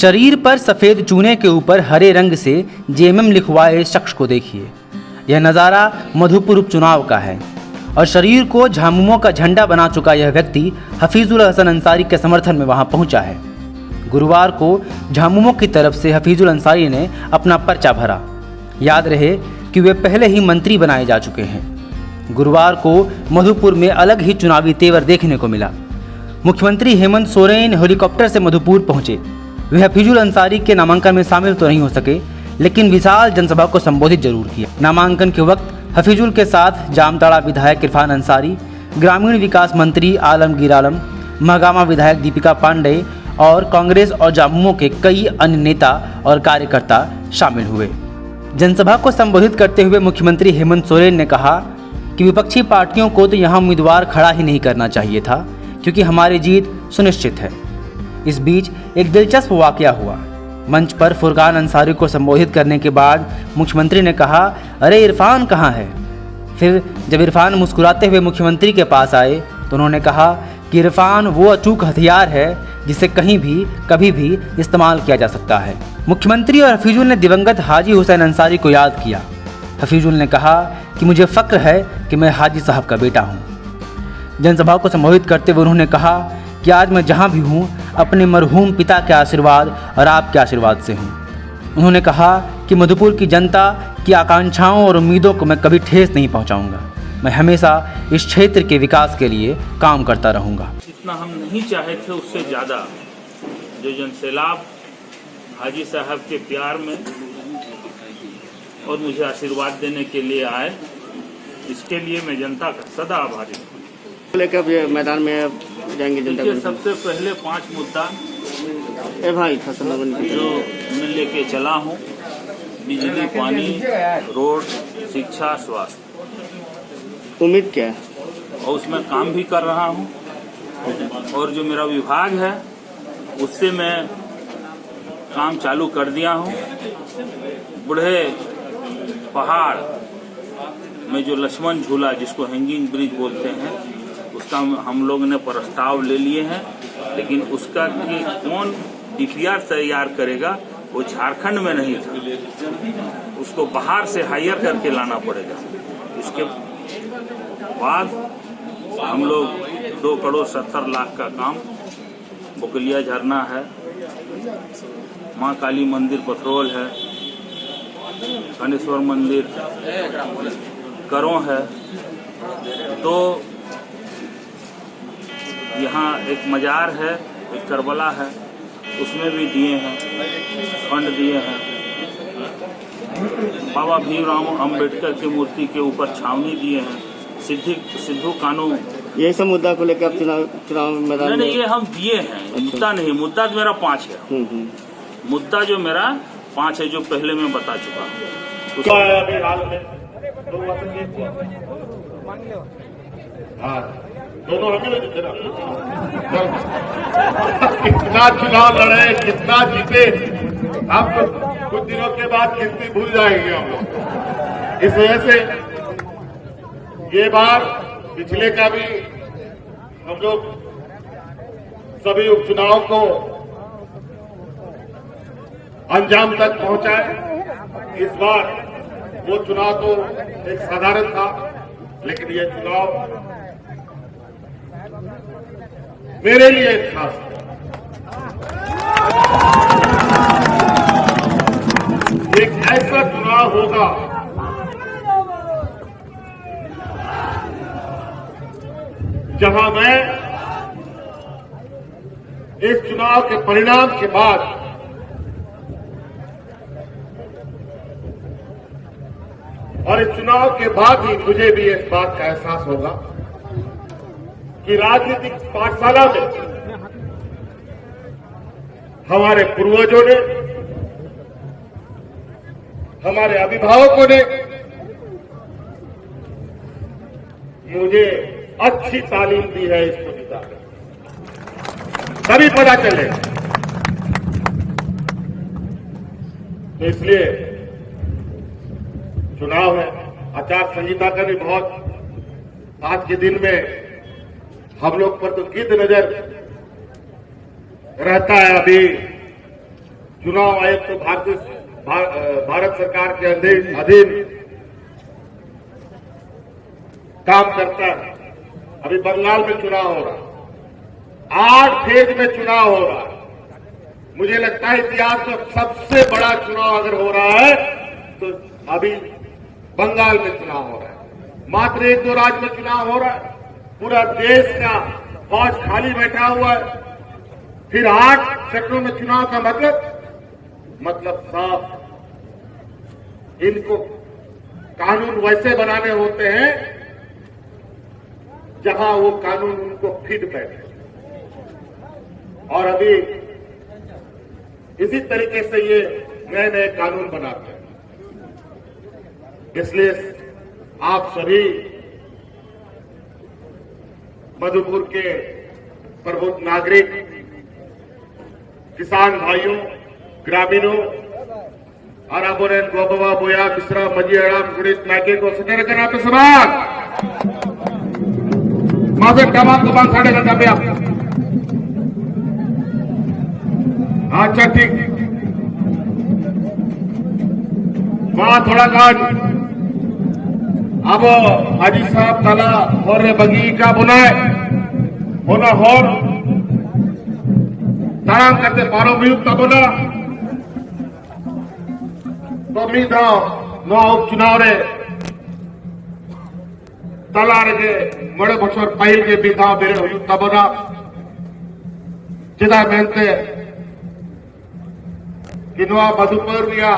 शरीर पर सफ़ेद चूने के ऊपर हरे रंग से जेएमएम लिखवाए शख्स को देखिए। यह नज़ारा मधुपुर उपचुनाव का है और शरीर को झामुमो का झंडा बना चुका यह व्यक्ति हफीजुल हसन अंसारी के समर्थन में वहां पहुंचा है। गुरुवार को झामुमो की तरफ से हफीजुल अंसारी ने अपना पर्चा भरा। याद रहे कि वे पहले ही मंत्री बनाए जा चुके हैं। गुरुवार को मधुपुर में अलग ही चुनावी तेवर देखने को मिला। मुख्यमंत्री हेमंत सोरेन हेलीकॉप्टर से मधुपुर पहुंचे। वे हफीजुल अंसारी के नामांकन में शामिल तो नहीं हो सके, लेकिन विशाल जनसभा को संबोधित जरूर किया। नामांकन के वक्त हफीजुल के साथ जामताड़ा विधायक इरफान अंसारी, ग्रामीण विकास मंत्री आलमगीर आलम, महागामा विधायक दीपिका पांडे और कांग्रेस और झामुमो के कई अन्य नेता और कार्यकर्ता शामिल हुए। जनसभा को संबोधित करते हुए मुख्यमंत्री हेमंत सोरेन ने कहा कि विपक्षी पार्टियों को तो यहाँ उम्मीदवार खड़ा ही नहीं करना चाहिए था, क्योंकि हमारी जीत सुनिश्चित है। इस बीच एक दिलचस्प वाकया हुआ। मंच पर फुरकान अंसारी को संबोधित करने के बाद मुख्यमंत्री ने कहा, अरे इरफान कहाँ है? फिर जब इरफान मुस्कुराते हुए मुख्यमंत्री के पास आए तो उन्होंने कहा कि इरफान वो अचूक हथियार है जिसे कहीं भी कभी भी इस्तेमाल किया जा सकता है। मुख्यमंत्री और हफीजुल ने दिवंगत हाजी हुसैन अंसारी को याद किया। हफीजुल ने कहा कि मुझे फ़ख्र है कि मैं हाजी साहब का बेटा हूँ। जनसभा को संबोधित करते हुए उन्होंने कहा कि आज मैं जहाँ भी हूँ अपने मरहूम पिता के आशीर्वाद और आपके आशीर्वाद से हूँ। उन्होंने कहा कि मधुपुर की जनता की आकांक्षाओं और उम्मीदों को मैं कभी ठेस नहीं पहुँचाऊँगा। मैं हमेशा इस क्षेत्र के विकास के लिए काम करता रहूँगा। जितना हम नहीं चाहे थे उससे ज़्यादा जो जनसैलाब हाजी साहब के प्यार में और मुझे आशीर्वाद देने के लिए आए, इसके लिए मैं जनता का सदा आभारी हूँ। लेकर मैदान में जाएंगे जनता को। सबसे पहले 5 मुद्दा भाई फसल जो मैं लेके चला हूँ, बिजली, पानी, रोड, शिक्षा, स्वास्थ्य। उम्मीद क्या है? और उसमें काम भी कर रहा हूँ। और जो मेरा विभाग है उससे मैं काम चालू कर दिया हूँ। बूढ़े पहाड़ में जो लक्ष्मण झूला जिसको हैंगिंग ब्रिज बोलते हैं, उसका हम लोग ने प्रस्ताव ले लिए हैं, लेकिन उसका कि कौन डीपीआर तैयार करेगा वो झारखंड में नहीं था, उसको बाहर से हायर करके लाना पड़ेगा। इसके बाद हम लोग 2,70,00,000 का काम बुकलिया झरना है, माँ काली मंदिर पथरोल है, कनेश्वर मंदिर करों है, तो यहाँ एक मजार है, एक करबला है, उसमें भी दिए हैं, फंड दिए हैं। बाबा भीमराव अंबेडकर की मूर्ति के ऊपर छावनी दिए हैं। सिद्धू कानून, यही सब मुद्दा को लेकर आप चुनाव मैदान में? ये हम दिए हैं। मुद्दा नहीं, मुद्दा तो मेरा 5 है। मुद्दा जो मेरा 5 है, जो पहले मैं बता चुका हूँ। दोनों कितना चुनाव लड़े, कितना जीते, हम तो कुछ दिनों के बाद गिनती भूल जाएंगे हम लोग। इस वजह से ये बार पिछले का भी हम लोग सभी उपचुनाव को अंजाम तक पहुंचाए। इस बार वो चुनाव तो एक साधारण था, लेकिन ये चुनाव मेरे लिए खास एक ऐसा चुनाव होगा जहां मैं इस चुनाव के परिणाम के बाद और इस चुनाव के बाद ही मुझे भी इस बात का एहसास होगा कि राजनीतिक पाठशाला में हमारे पूर्वजों ने, हमारे अभिभावकों ने मुझे अच्छी तालीम दी है। इसको दिखा तभी पता चले। तो इसलिए चुनाव है, आचार संहिता का भी बहुत आज के दिन में हम लोग पर तो गिद्ध नजर रहता है। अभी चुनाव आयोग तो भारत सरकार के अधीन काम करता है। अभी बंगाल में चुनाव हो रहा है, 8 फेज में चुनाव हो रहा है। मुझे लगता है इतिहास में सबसे बड़ा चुनाव अगर हो रहा है तो अभी बंगाल में चुनाव हो रहा है। मात्र 1-2 राज्य में चुनाव हो रहा है, पूरा देश का फौज खाली बैठा हुआ है। फिर 8 क्षेत्रों में चुनाव का मतलब साफ, इनको कानून वैसे बनाने होते हैं जहां वो कानून उनको फिट बैठे। और अभी इसी तरीके से ये नए नए कानून बनाते हैं। इसलिए आप सभी मधुपुर के प्रबुद्ध नागरिक, किसान भाइयों, ग्रामीणों, Araboren, Gobaba, Boya, Bisra, Majiaram, Gudit, Nake को सटेर करना पे सवाल माज़े तमाम दुकान 8:30 पे आप अच्छा ठीक वहां थोड़ा काज अब हाजी साहब तला और बगीचा बुनाए होना और ताराम करते पारो भी तबना तो मीदा नो उपचुनाव रे तलार के बड़े बचर पहल के बीधा बेरे हुई तबना चिदा मेहनते कि नुआ मधुपुर या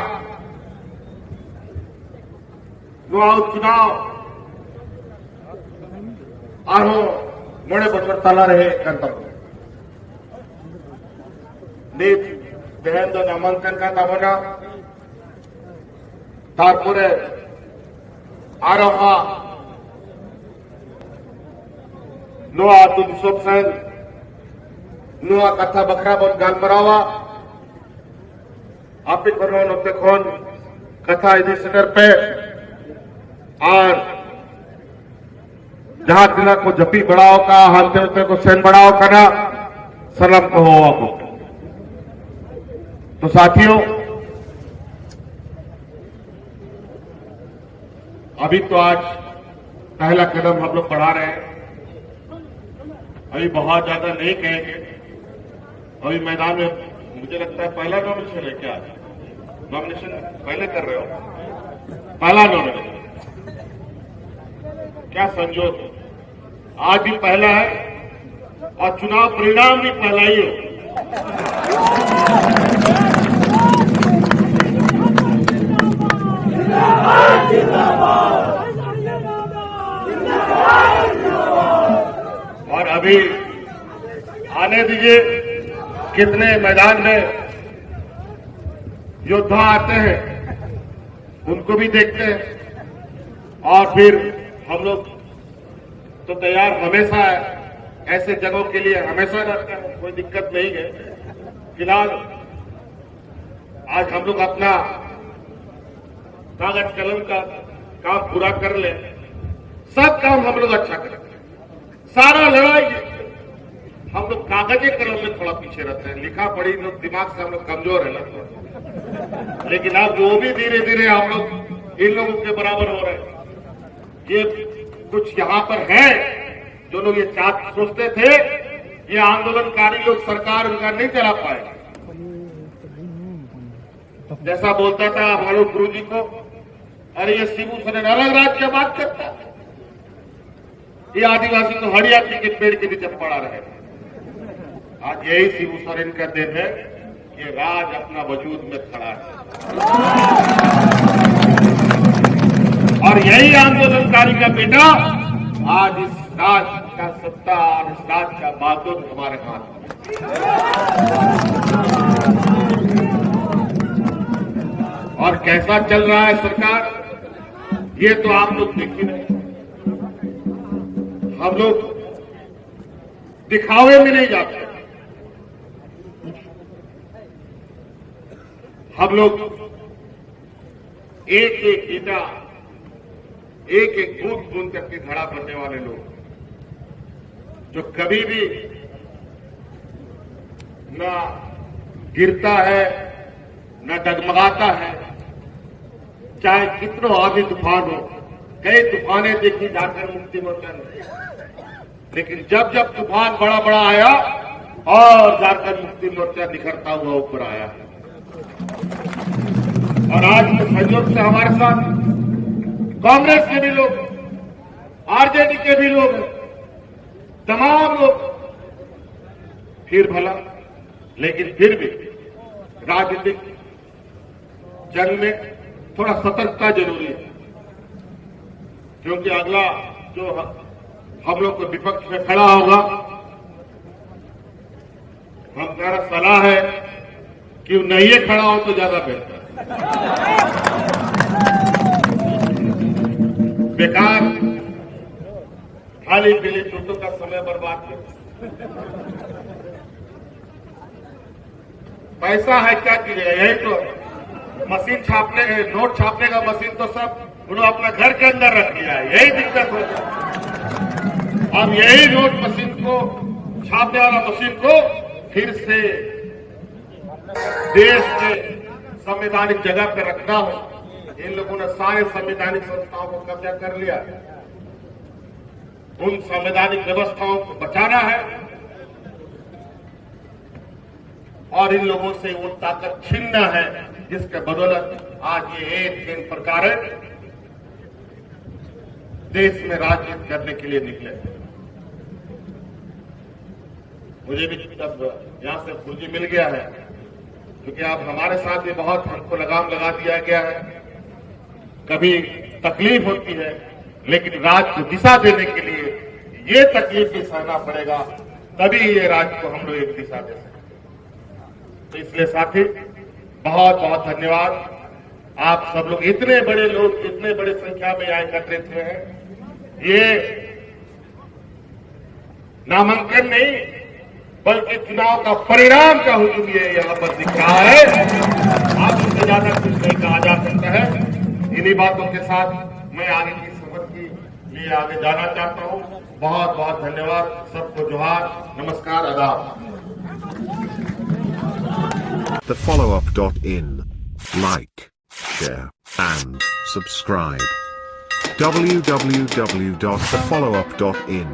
नुआ उपचुनाव आरो बड़े बचर तला रहे करता नीत बहन दो नामांकन का तबना तारपुरे आरोहा नुआ तुम सब सन नुआ कथा बखरा बन गाल मरावा आप करो नोते खोन कथा इधर सेंटर पे और जहां जिला को जपी बढ़ाओ का हालते होते को सेन बढ़ाओ करना सलाम को हो आपको। तो साथियों अभी तो आज पहला कदम हम लोग बढ़ा रहे हैं, अभी बहुत ज्यादा नहीं कहेंगे। अभी मैदान में मुझे लगता है पहला नॉमिनेशन है क्या? नॉमिनेशन पहले कर रहे हो? पहला नॉमिनेशन क्या संजोग, आज भी पहला है और चुनाव परिणाम भी पहला ही हो। और अभी आने दीजिए कितने मैदान में योद्धा आते हैं उनको भी देखते हैं और फिर हम लोग तो तैयार हमेशा है, ऐसे जगहों के लिए हमेशा रहते हैं, कोई दिक्कत नहीं है। फिलहाल आज हम लोग अपना कागज कलम का काम पूरा कर ले, सब काम हम लोग अच्छा करें। सारा लड़ाई हम लोग कागजे कलम में थोड़ा पीछे रहते हैं, लिखा पढ़ी लोग दिमाग से हम लोग कमजोर है लगता, लेकिन अब वो भी धीरे धीरे हम लोग इन लोगों के बराबर हो रहे हैं। ये कुछ यहाँ पर है जो लोग ये सोचते थे ये आंदोलनकारी लोग सरकार उनका नहीं चला पाए। जैसा बोलता था हमारे गुरु जी को, अरे ये शिबू सोरेन अलग राज्य की बात करता है, ये आदिवासी तो हरियाणा के पेड़ के नीचे पड़ा रहे। आज यही शिबू सोरेन का दिन है, ये राज अपना वजूद में खड़ा है और यही आंदोलनकारी का बेटा आज इस राज का सत्ता और इस राज का बागडोर हमारे हाथ में। और कैसा चल रहा है सरकार, ये तो आप लोग देख ही रहे। हम लोग दिखावे में नहीं जाते, हम लोग एक एक ईटा एक एक बूंद बूंद करके खड़ा करने वाले लोग, जो कभी भी ना गिरता है न डगमगाता है, चाहे कितनों आंधी तूफान हो। कई तूफाने देखी झारखंड मुक्ति मोर्चा ने, लेकिन जब जब तूफान बड़ा बड़ा आया और झारखंड मुक्ति मोर्चा निखरता हुआ ऊपर आया। और आज के सहयोग से हमारे साथ कांग्रेस के भी लोग, आरजेडी के भी लोग, तमाम लोग। फिर भला, लेकिन फिर भी राजनीतिक जंग में थोड़ा सतर्कता जरूरी है, क्योंकि अगला जो हम लोग को विपक्ष में खड़ा होगा, हमारा सलाह है कि नहीं ये खड़ा हो तो ज्यादा बेहतर। बेकार खाली पीली चुटों का समय बर्बाद कर। पैसा है क्या कीजिएगा, यही तो मशीन छापने, नोट छापने का मशीन तो सब उन्होंने अपना घर के अंदर रख लिया है, यही दिक्कत हो। अब यही नोट मशीन को, छापने वाला मशीन को फिर से देश के संवैधानिक जगह पर रखना हो। इन लोगों ने सारे संवैधानिक संस्थाओं को कब्जा कर लिया। उन संवैधानिक व्यवस्थाओं को बचाना है और इन लोगों से वो ताकत छीनना है जिसके बदौलत आज ये एक दिन प्रकार देश में राजनीति करने के लिए निकले। मुझे भी तब यहां से पूंजी मिल गया है, क्योंकि आप हमारे साथ भी बहुत हमको लगाम लगा दिया गया है। कभी तकलीफ होती है, लेकिन राज्य को दिशा देने के लिए ये तकलीफ भी सहना पड़ेगा, तभी ये राज्य को हम लोग एक दिशा दे सकते। तो इसलिए साथी, बहुत बहुत धन्यवाद। आप सब लोग, इतने बड़े लोग, इतने बड़ी संख्या में यहाँ एकत्रित हुए हैं। ये नामांकन नहीं बल्कि चुनाव का परिणाम का हुजूम ये यहाँ पर दिख रहा है। आप उससे ज्यादा कुछ नहीं कहा जा सकता है। इन्हीं बातों के साथ मैं आगे की सफर के लिए आगे जाना चाहता हूँ। बहुत बहुत धन्यवाद, सबको जोहार, नमस्कार, आदाब। thefollowup.in. Like, share, and subscribe. www.thefollowup.in